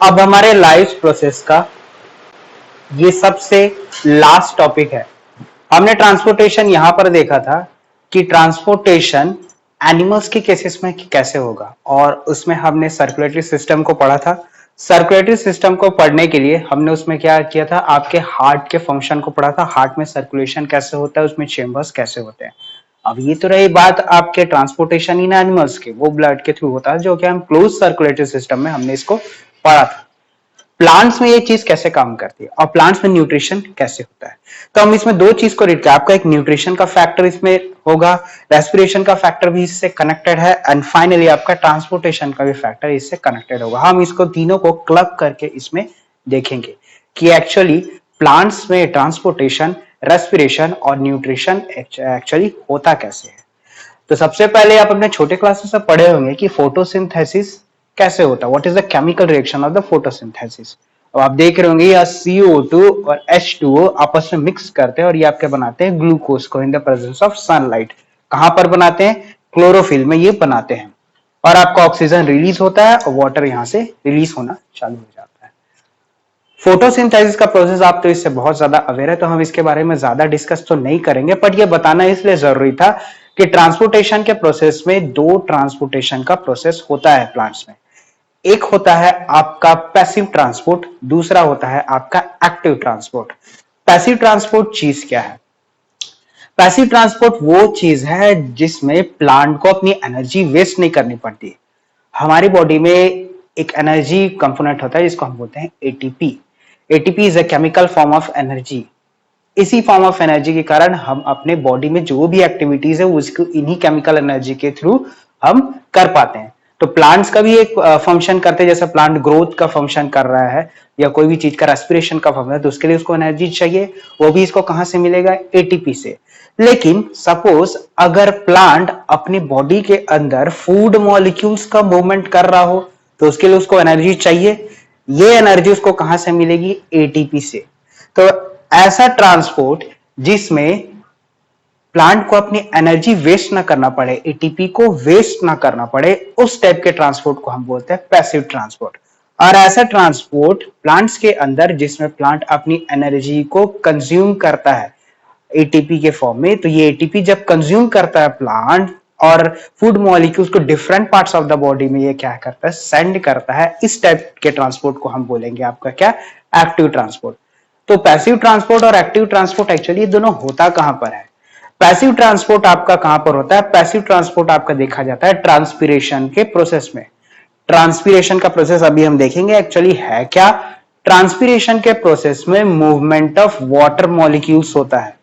अब हमारे life process का ये सबसे लास्ट टॉपिक है। हमने ट्रांसपोर्टेशन यहां पर देखा था कि ट्रांसपोर्टेशन एनिमल्स के केसेस में कैसे होगा, और उसमें हमने सर्कुलेटरी सिस्टम को पढ़ा था। सर्कुलेटरी सिस्टम को पढ़ने के लिए हमने उसमें क्या किया था, आपके हार्ट के फंक्शन को पढ़ा था। हार्ट में सर्कुलेशन कैसे होता है, उसमें चेंबर्स कैसे होते हैं। अब ये तो रही बात आपके ट्रांसपोर्टेशन इन एनिमल्स के, वो ब्लड के थ्रू होता है, जो कि हम क्लोज सर्कुलेटरी सिस्टम में हमने इसको पढ़ा था। प्लांट्स में ये चीज कैसे काम करती है और प्लांट्स में न्यूट्रिशन कैसे होता है। तो हम इसमें दो चीज को रीड किया, आपका एक न्यूट्रिशन का फैक्टर इसमें होगा, रेस्पिरेशन का फैक्टर भी इससे कनेक्टेड है, एंड फाइनली आपका ट्रांसपोर्टेशन का भी फैक्टर इससे कनेक्टेड होगा। हम इसको तीनों को क्लब करके इसमें देखेंगे कि एक्चुअली प्लांट्स में ट्रांसपोर्टेशन, रेस्पिरेशन और न्यूट्रिशन एक्चुअली होता कैसे है। तो सबसे पहले आप अपने छोटे क्लासेस में पढ़े होंगे कि फोटोसिंथेसिस कैसे होता है, what is the chemical reaction of the photosynthesis. और आप देख रहे होंगे या CO2 और H2O आपस में मिक्स करते हैं और ये आपके बनाते हैं ग्लूकोज को in the presence of sunlight. कहां पर बनाते हैं, क्लोरोफिल में ये बनाते हैं, और आपका ऑक्सीजन रिलीज होता है और वाटर यहां से रिलीज होना चालू हो जाता है। फोटोसिंथेसिस का प्रोसेस आप तो इससे बहुत ज्यादा अवेयर है, तो हम इसके बारे में ज्यादा डिस्कस तो नहीं करेंगे, बट ये बताना इसलिए जरूरी था कि ट्रांसपोर्टेशन के प्रोसेस में दो ट्रांसपोर्टेशन का प्रोसेस होता है प्लांट्स में। एक होता है आपका पैसिव ट्रांसपोर्ट, दूसरा होता है आपका एक्टिव ट्रांसपोर्ट। पैसिव ट्रांसपोर्ट चीज क्या है? पैसिव ट्रांसपोर्ट वो चीज है जिसमें प्लांट को अपनी एनर्जी वेस्ट नहीं करनी पड़ती। हमारी बॉडी में एक एनर्जी कंपोनेंट होता है जिसको हम बोलते हैं ATP. ATP is a chemical form of energy. इसी फॉर्म ऑफ एनर्जी के कारण हम अपने बॉडी में जो भी एक्टिविटीज है उसको इन्हीं केमिकल एनर्जी के थ्रू हम कर पाते हैं। तो प्लांट्स का भी एक फंक्शन करते हैं, जैसे प्लांट ग्रोथ का फंक्शन कर रहा है या कोई भी चीज का रेस्पिरेशन का फंक्शन है, तो उसके लिए उसको एनर्जी चाहिए। वो भी इसको कहां से मिलेगा, एटीपी से। लेकिन सपोज अगर प्लांट अपनी बॉडी के अंदर फूड मॉलिक्यूल्स का मूवमेंट कर रहा हो, तो उसके लिए उसको एनर्जी चाहिए। ये एनर्जी उसको कहां से मिलेगी, एटीपी से। तो ऐसा ट्रांसपोर्ट जिसमें प्लांट को अपनी एनर्जी वेस्ट ना करना पड़े, एटीपी को वेस्ट ना करना पड़े, उस टाइप के ट्रांसपोर्ट को हम बोलते हैं पैसिव ट्रांसपोर्ट। और ऐसा ट्रांसपोर्ट प्लांट्स के अंदर जिसमें प्लांट अपनी एनर्जी को कंज्यूम करता है एटीपी के फॉर्म में, तो ये एटीपी जब कंज्यूम करता है प्लांट और फूड मॉलिक्यूल्स को different parts of the body में ये क्या करता है, सेंड करता है। इस टाइप के ट्रांसपोर्ट को हम बोलेंगे आपका क्या, एक्टिव ट्रांसपोर्ट। तो पैसिव ट्रांसपोर्ट और एक्टिव ट्रांसपोर्ट एक्चुअली दोनों होता कहां पर है? पैसिव ट्रांसपोर्ट आपका कहां पर होता है? पैसिव ट्रांसपोर्ट आपका देखा जाता है ट्रांसपीरेशन के प्रोसेस में। ट्रांसपीरेशन का प्रोसेस अभी हम देखेंगे एक्चुअली है क्या। ट्रांसपीरेशन के प्रोसेस में मूवमेंट ऑफ वाटर मॉलिक्यूल्स होता है।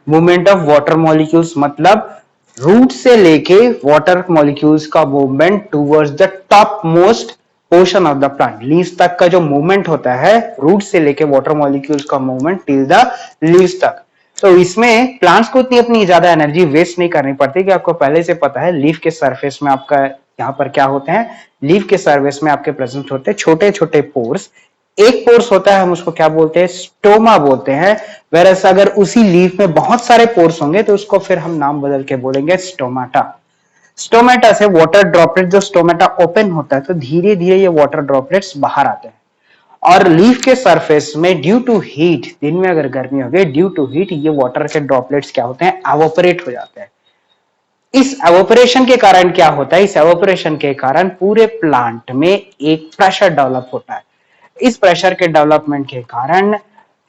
मूवमेंट ऑफ वाटर मॉलिक्यूल्स मतलब रूट से लेके वाटर मॉलिक्यूल्स का movement towards the top most portion of the plant, leaves तक का जो मूवमेंट होता है, रूट से लेके वाटर मॉलिक्यूल्स का मूवमेंट टिल द लीव्स तक। तो इसमें प्लांट्स को इतनी अपनी ज्यादा एनर्जी वेस्ट नहीं करनी पड़ती, कि आपको पहले से पता है लीफ के सरफेस में आपका यहाँ पर क्या होते हैं, लीफ के सरफेस में आपके प्रेजेंट होते हैं छोटे छोटे पोर्स। एक पोर्स होता है, हम उसको क्या बोलते हैं, स्टोमा बोलते हैं। वेरस अगर उसी लीफ में बहुत सारे पोर्स होंगे तो उसको फिर हम नाम बदल के बोलेंगे स्टोमाटा। स्टोमेटा से वाटर ड्रॉपलेट, जो स्टोमेटा ओपन होता है तो धीरे धीरे ये वाटर ड्रॉपलेट्स बाहर आते हैं, और लीफ के सरफेस में ड्यू टू हीट, दिन में अगर गर्मी हो गई, ड्यू टू हीट ये वाटर के ड्रॉपलेट्स क्या होते हैं, एवोपरेट हो जाते हैं। इस एवोपरेशन के कारण क्या होता है, इस एवोपरेशन के कारण पूरे प्लांट में एक प्रेशर डेवलप होता है। इस प्रेशर के डेवलपमेंट के कारण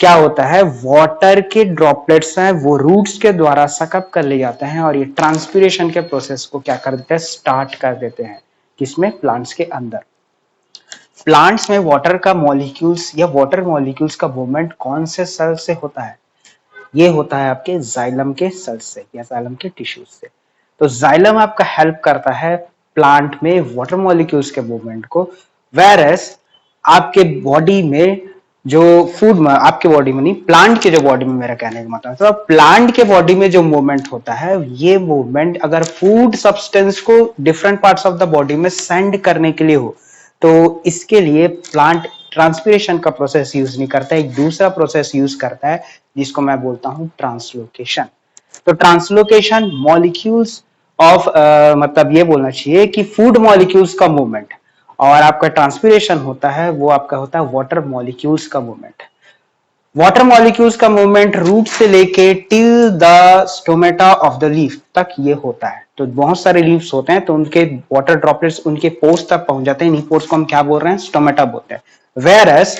क्या होता है, वाटर के ड्रॉपलेट्स हैं वो रूट्स के द्वारा सकअप कर ले जाते हैं, और ये ट्रांसपीरेशन के प्रोसेस को क्या कर देते हैं, स्टार्ट कर देते हैं। किसमें, प्लांट्स के अंदर। प्लांट्स में वाटर का मॉलिक्यूल्स या वाटर मॉलिक्यूल्स का मूवमेंट कौन से सेल से होता है, ये होता है आपके जाइलम के सेल से या जाइलम के टिश्यूज से। तो जाइलम आपका हेल्प करता है प्लांट में वाटर मॉलिक्यूल्स के मूवमेंट को। वेरस आपके बॉडी में जो फूड में, आपके बॉडी में नहीं, प्लांट के जो बॉडी में, मेरा कहने का मतलब तो प्लांट के बॉडी में जो मूवमेंट होता है, ये मूवमेंट अगर फूड सब्सटेंस को different parts of the body में सेंड करने के लिए हो, तो इसके लिए प्लांट ट्रांसपीरेशन का प्रोसेस यूज नहीं करता है, एक दूसरा प्रोसेस यूज करता है जिसको मैं बोलता हूं ट्रांसलोकेशन। तो ट्रांसलोकेशन मॉलिक्यूल्स ऑफ मतलब ये बोलना चाहिए कि फूड मॉलिक्यूल्स का मूवमेंट और आपका ट्रांसपीरेशन होता है वो आपका होता है वाटर मॉलिक्यूल्स का मूवमेंट। वाटर मॉलिक्यूल्स का मूवमेंट रूट से लेके till the stomata of the leaf तक ये होता है। तो बहुत सारे लीव्स होते हैं तो उनके वाटर ड्रॉपलेट्स उनके पोर्स तक पहुंच जाते हैं, इन्हीं पोर्स को हम क्या बोल रहे हैं, स्टोमेटा बोलते हैं। वेयर एज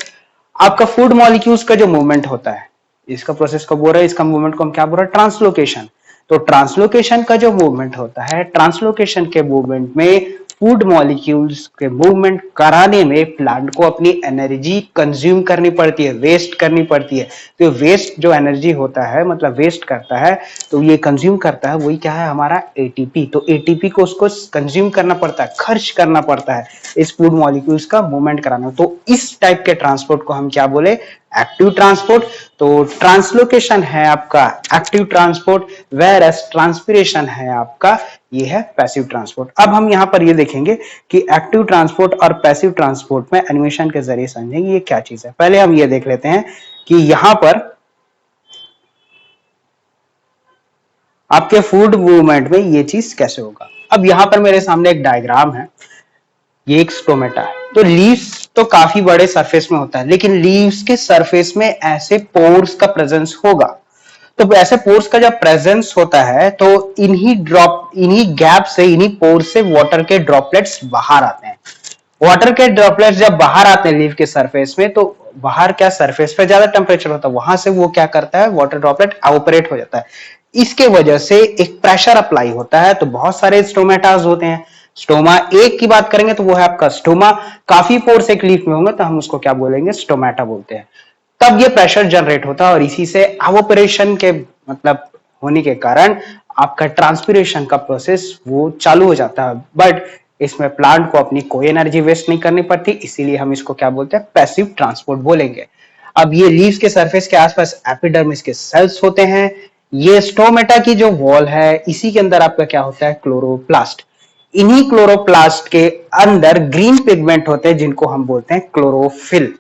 आपका फूड मॉलिक्यूल्स का जो मूवमेंट होता है, इसका प्रोसेस को बोल रहे हैं, इसका मूवमेंट को हम क्या बोल रहे हैं, ट्रांसलोकेशन। तो ट्रांसलोकेशन का जो मूवमेंट होता है, ट्रांसलोकेशन के मूवमेंट में फूड मॉलिक्यूल्स के मूवमेंट कराने में प्लांट को अपनी एनर्जी कंज्यूम करनी पड़ती है, वेस्ट करनी पड़ती है। तो वेस्ट जो एनर्जी होता है, मतलब वेस्ट करता है, तो ये कंज्यूम करता है, वही क्या है हमारा एटीपी। तो एटीपी को उसको कंज्यूम करना पड़ता है, खर्च करना पड़ता है इस फूड मॉलिक्यूल्स का मूवमेंट कराना। तो इस टाइप के ट्रांसपोर्ट को हम क्या बोले, एक्टिव ट्रांसपोर्ट। तो ट्रांसलोकेशन है आपका active transport, whereas transpiration है आपका ये है पैसिव ट्रांसपोर्ट। अब हम यहां पर ये देखेंगे कि एक्टिव ट्रांसपोर्ट और पैसिव ट्रांसपोर्ट में एनिमेशन के जरिए समझेंगे ये क्या चीज है। पहले हम ये देख लेते हैं कि यहां पर आपके फूड मूवमेंट में ये चीज कैसे होगा। अब यहां पर मेरे सामने एक डायग्राम है, ये एक स्टोमेटा है। तो लीव्स तो काफी बड़े सरफेस में होता है, लेकिन लीव्स के सरफेस में ऐसे पोर्स का प्रेजेंस होगा। तो ऐसे पोर्स का जब प्रेजेंस होता है तो इन्हीं गैप से, इन्हीं पोर्स से वाटर के ड्रॉपलेट्स बाहर आते हैं। वाटर के ड्रॉपलेट्स जब बाहर आते हैं लीव के सरफेस में, तो बाहर क्या सरफेस पे ज्यादा टेम्परेचर होता है, वहां से वो क्या करता है, वाटर ड्रॉपलेट एवापोरेट हो जाता है। इसके वजह से एक प्रेशर अप्लाई होता है। तो बहुत सारे स्टोमेटास होते हैं। स्टोमा एक की बात करेंगे तो वो है आपका स्टोमा। काफी पोर्स एक लीफ में होंगे तो हम उसको क्या बोलेंगे, स्टोमेटा बोलते हैं। तब ये प्रेशर जनरेट होता है और इसी से एवापोरेशन के मतलब होने के कारण आपका ट्रांसपीरेशन का प्रोसेस वो चालू हो जाता है। बट इसमें प्लांट को अपनी कोई एनर्जी वेस्ट नहीं करनी पड़ती, इसीलिए हम इसको क्या बोलते हैं, पैसिव ट्रांसपोर्ट बोलेंगे। अब ये लीव्स के सरफेस के आसपास एपिडर्मिस के सेल्स होते हैं। ये स्टोमेटा की जो वॉल है, इसी के अंदर आपका क्या होता है, क्लोरोप्लास्ट। इन्हीं क्लोरोप्लास्ट के अंदर ग्रीन पिगमेंट होते हैं जिनको हम बोलते हैं क्लोरोफिल।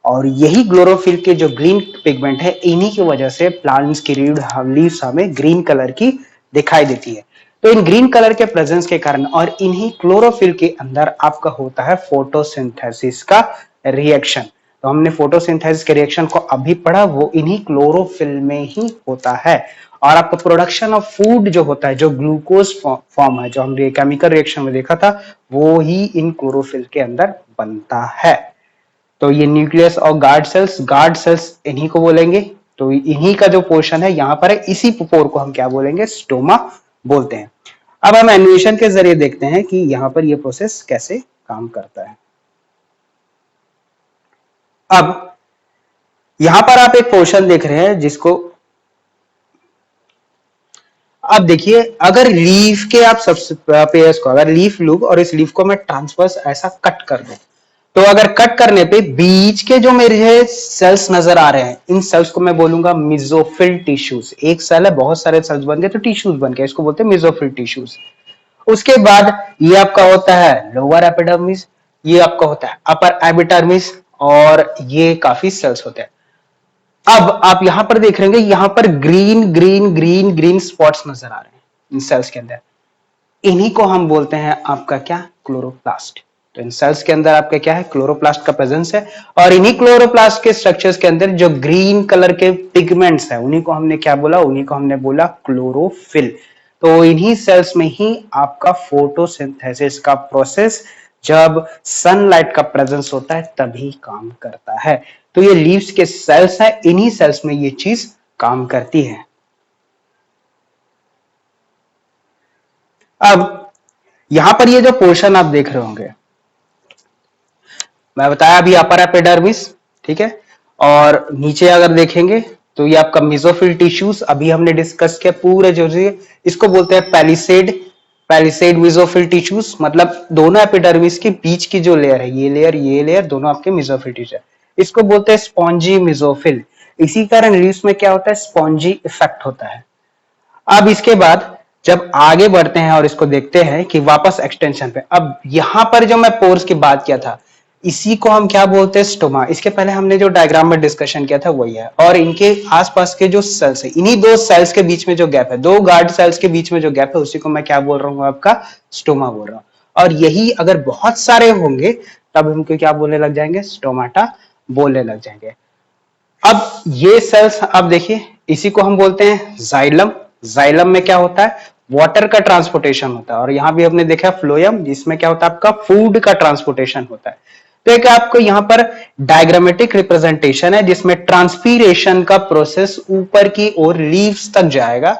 और यही क्लोरोफिल के जो ग्रीन पिगमेंट है, इन्हीं की वजह से प्लांट्स की लीव्स हमें ग्रीन कलर की दिखाई देती है। तो इन ग्रीन कलर के प्रेजेंस के कारण और इन्हीं क्लोरोफिल के अंदर आपका होता है फोटोसिंथेसिस का रिएक्शन। तो हमने फोटोसिंथेसिस के रिएक्शन को अभी पढ़ा, वो इन्हीं क्लोरोफिल में ही होता है। और आपका प्रोडक्शन ऑफ फूड जो होता है, जो ग्लूकोज फॉर्म है, जो हमने केमिकल रिएक्शन में देखा था, वो ही इन क्लोरोफिल के अंदर बनता है। तो ये न्यूक्लियस और गार्ड सेल्स इन्हीं को बोलेंगे। तो इन्हीं का जो पोर्शन है यहाँ पर है, इसी पोर को हम क्या बोलेंगे, स्टोमा बोलते हैं। अब हम एनिमेशन के जरिए देखते हैं कि यहाँ पर ये प्रोसेस कैसे काम करता है। अब यहां पर आप एक पोर्शन देख रहे हैं जिसको अब देखिए, अगर लीफ के आप सबसे पेयर्स को, अगर लीफ लूग और इस लीफ को मैं ट्रांसवर्स ऐसा कट कर दूं, तो अगर कट करने पे बीच के जो मेरे सेल्स नजर आ रहे हैं, इन सेल्स को मैं बोलूंगा मिजोफिल टिश्यूज। एक सेल है, बहुत सारे सेल्स बन गए तो टिश्यूज बन गए, इसको बोलते हैं मिजोफिल टिश्यूज। उसके बाद ये आपका होता है लोअर एपिडर्मिस, ये आपका होता है अपर एपिडर्मिस, और ये काफी सेल्स होते हैं। अब आप यहां पर देख रहे हैं, यहां पर green green green green spots नजर आ रहे हैं इन सेल्स के अंदर। इन्हीं को हम बोलते हैं आपका क्या, क्लोरोप्लास्ट। तो इन सेल्स के अंदर आपका क्या है, क्लोरोप्लास्ट का प्रेजेंस है। और इन्हीं क्लोरोप्लास्ट के स्ट्रक्चर्स के अंदर जो ग्रीन कलर के पिगमेंट्स है, उन्हीं को हमने क्या बोला, उन्हीं को हमने बोला क्लोरोफिल। तो इन्हीं सेल्स में ही आपका फोटोसिंथेसिस का प्रोसेस, जब सनलाइट का प्रेजेंस होता है तभी काम करता है। तो ये लीव्स के सेल्स हैं, इन्हीं सेल्स में ये चीज काम करती है। अब यहां पर ये जो पोर्शन आप देख रहे होंगे, मैं बताया अभी अपर एपिडर्मिस, ठीक है, और नीचे अगर देखेंगे तो ये आपका मिजोफिल टिश्यूज अभी हमने डिस्कस किया पूरे, जो इसको बोलते हैं पैलिसेड। पैलिसेड मिजोफिल टिश्यूज मतलब दोनों एपिडर्मिस के बीच की जो लेयर है, ये लेयर दोनों आपके मिजोफिल टिश्यू है, इसको बोलते हैं स्पॉन्जी मिजोफिल। इसी कारण लीव्स में क्या होता है, स्पॉन्जी इफेक्ट होता है। अब इसके बाद जब आगे बढ़ते हैं और इसको देखते हैं कि वापस एक्सटेंशन पे, अब यहां पर जो मैं पोर्स की बात किया था, इसी को हम क्या बोलते हैं, स्टोमा। इसके पहले हमने जो डायग्राम में डिस्कशन किया था वही है। और इनके आसपास के जो सेल्स है, इन्हीं दो सेल्स के बीच में जो गैप है, दो गार्ड सेल्स के बीच में जो गैप है, उसी को मैं क्या बोल रहा हूँ, आपका स्टोमा बोल रहा हूँ। और यही अगर बहुत सारे होंगे तब हमको क्या बोलने लग जाएंगे, स्टोमाटा बोलने लग जाएंगे। अब ये सेल्स अब देखिए, इसी को हम बोलते हैं जाइलम। जाइलम में क्या होता है, वाटर का ट्रांसपोर्टेशन होता है, और यहां भी हमने देखा फ्लोएम जिसमें क्या होता है, आपका फूड का ट्रांसपोर्टेशन होता है। तो एक आपको यहां पर डायग्रामेटिक रिप्रेजेंटेशन है जिसमें ट्रांसपीरेशन का प्रोसेस ऊपर की ओर लीव्स तक जाएगा।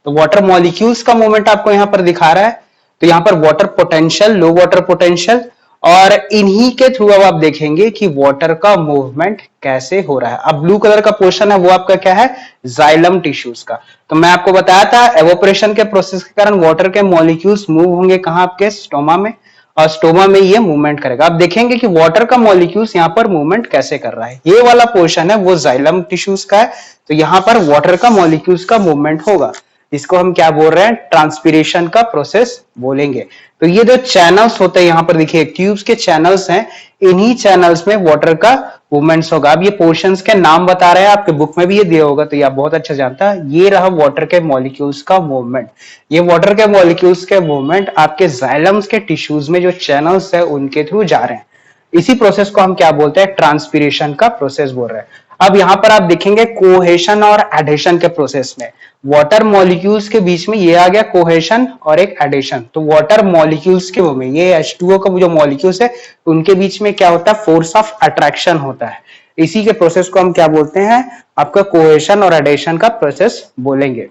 तो वाटर मॉलिक्यूल्स का मूवमेंट आपको यहां पर दिखा रहा है। तो यहां पर वाटर पोटेंशियल, लो वाटर पोटेंशियल, और इन्हीं के थ्रू अब आप देखेंगे कि वाटर का मूवमेंट कैसे हो रहा है। अब ब्लू कलर का पोर्शन है वो आपका क्या है, जाइलम टिश्यूज का। तो मैं आपको बताया था एवोपरेशन के प्रोसेस के कारण वाटर के मॉलिक्यूल्स मूव होंगे कहां, आपके स्टोमा में, और स्टोमा में ये मूवमेंट करेगा। आप देखेंगे कि वाटर का मॉलिक्यूल्स यहाँ पर मूवमेंट कैसे कर रहा है। ये वाला पोर्शन है वो जाइलम टिश्यूज का है। तो यहाँ पर वाटर का मॉलिक्यूल्स का मूवमेंट होगा, इसको हम क्या बोल रहे हैं, ट्रांसपीरेशन का प्रोसेस बोलेंगे। तो ये जो चैनल्स होते हैं यहाँ पर देखिए, ट्यूब्स के चैनल्स हैं, इन्हीं चैनल्स में वाटर का मूवमेंट्स होगा। अब ये पोर्शंस के नाम बता रहे हैं, आपके बुक में भी ये दिया होगा तो ये आप बहुत अच्छा जानता है। ये रहा वाटर के मॉलिक्यूल्स का मूवमेंट। ये वाटर के मॉलिक्यूल्स के मूवमेंट आपके जाइलम्स के टिश्यूज में जो चैनल्स है उनके थ्रू जा रहे हैं। इसी प्रोसेस को हम क्या बोलते हैं, ट्रांसपीरेशन का प्रोसेस बोल रहे हैं। अब यहां पर आप देखेंगे कोहेशन और एडेशन के प्रोसेस में वाटर मॉलिक्यूल्स के बीच में ये आ गया कोहेशन और एक एडेशन। तो वाटर मॉलिक्यूल्स के वो में ये H2O का जो मॉलिक्यूल्स है उनके बीच में क्या होता है, फोर्स ऑफ अट्रैक्शन होता है। इसी के प्रोसेस को हम क्या बोलते हैं, आपका कोहेशन और एडेशन का प्रोसेस बोलेंगे।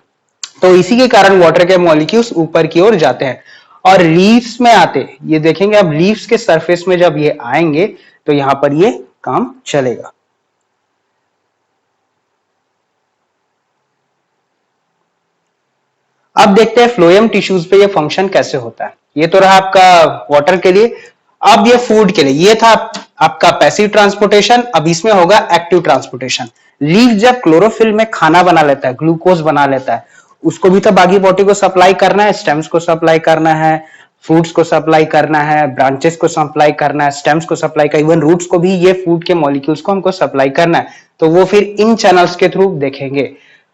तो इसी के कारण वाटर के मॉलिक्यूल्स ऊपर की ओर जाते हैं और लीव्स में आते, ये देखेंगे अब लीव्स के सरफेस में जब ये आएंगे तो यहां पर ये काम चलेगा। अब देखते हैं फ्लोएम टिश्यूज पे ये फंक्शन कैसे होता है। ये तो रहा आपका वाटर के लिए। अब ये फूड के लिए, ये था आपका पैसिव ट्रांसपोर्टेशन। अब इसमें होगा एक्टिव ट्रांसपोर्टेशन। लीफ जब क्लोरोफिल में खाना बना लेता है, ग्लूकोज बना लेता है, उसको भी तो बाकी बॉडी को सप्लाई करना है, स्टेम्स को सप्लाई करना है, फ्रूट्स को सप्लाई करना है, ब्रांचेस को सप्लाई करना है, स्टेम्स को सप्लाई करना, इवन रूट्स को भी ये फूड के मॉलिक्यूल्स को हमको सप्लाई करना है। तो वो फिर इन चैनल्स के थ्रू देखेंगे।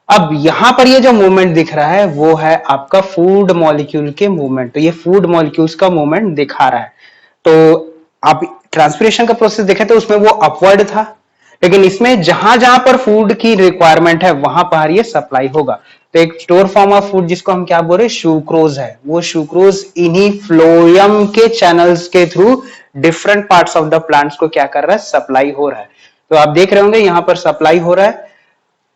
अब यहां पर ये जो मूवमेंट दिख रहा है वो है आपका फूड मॉलिक्यूल के मूवमेंट। तो ये फूड मॉलिक्यूल्स का मूवमेंट दिखा रहा है। तो आप ट्रांसपीरेशन का प्रोसेस देखे तो उसमें वो अपवर्ड था, लेकिन इसमें जहां जहां पर फूड की रिक्वायरमेंट है वहां पर ये सप्लाई होगा। तो एक स्टोर फॉर्म ऑफ फूड जिसको हम क्या बोल रहे हैं, सुक्रोज है, वो सुक्रोज इन्हीं फ्लोएम के चैनल्स के through different parts of the plants को क्या कर रहा है, सप्लाई हो रहा है। तो आप देख रहे होंगे यहां पर सप्लाई हो रहा है।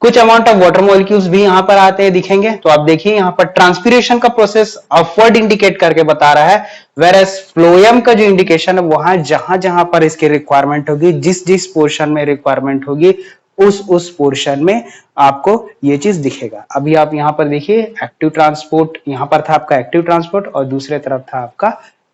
कुछ अमाउंट ऑफ वाटर मॉलिक्यूल्स भी यहां पर आते हैं दिखेंगे। तो आप देखिए यहां पर ट्रांसपीरेशन का प्रोसेस अपवर्ड इंडिकेट करके बता रहा है, वेर एज फ्लोएम का जो इंडिकेशन है वहां जहां जहां पर इसकी रिक्वायरमेंट होगी, जिस जिस पोर्शन में रिक्वायरमेंट होगी उस पोर्शन में आपको ये चीज दिखेगा। अभी आप यहां पर देखिए एक्टिव ट्रांसपोर्ट, यहां पर था आपका एक्टिव ट्रांसपोर्ट और दूसरे तरफ था आपका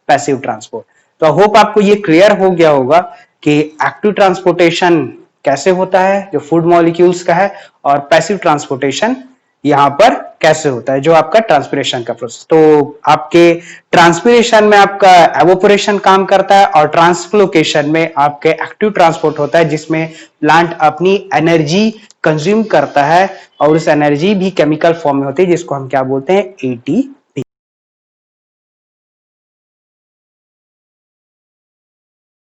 पैसिव ट्रांसपोर्ट। तो होप आपको ये क्लियर हो गया होगा कि एक्टिव ट्रांसपोर्टेशन कैसे होता है जो फूड मॉलिक्यूल्स का है, और पैसिव ट्रांसपोर्टेशन यहां पर कैसे होता है जो आपका ट्रांसपिरेशन का प्रोसेस। तो आपके ट्रांसपिरेशन में आपका एवोपोरेशन काम करता है और ट्रांसलोकेशन में आपके एक्टिव ट्रांसपोर्ट होता है, जिसमें प्लांट अपनी एनर्जी कंज्यूम करता है और उस एनर्जी भी केमिकल फॉर्म में होती है जिसको हम क्या बोलते हैं, एटीपी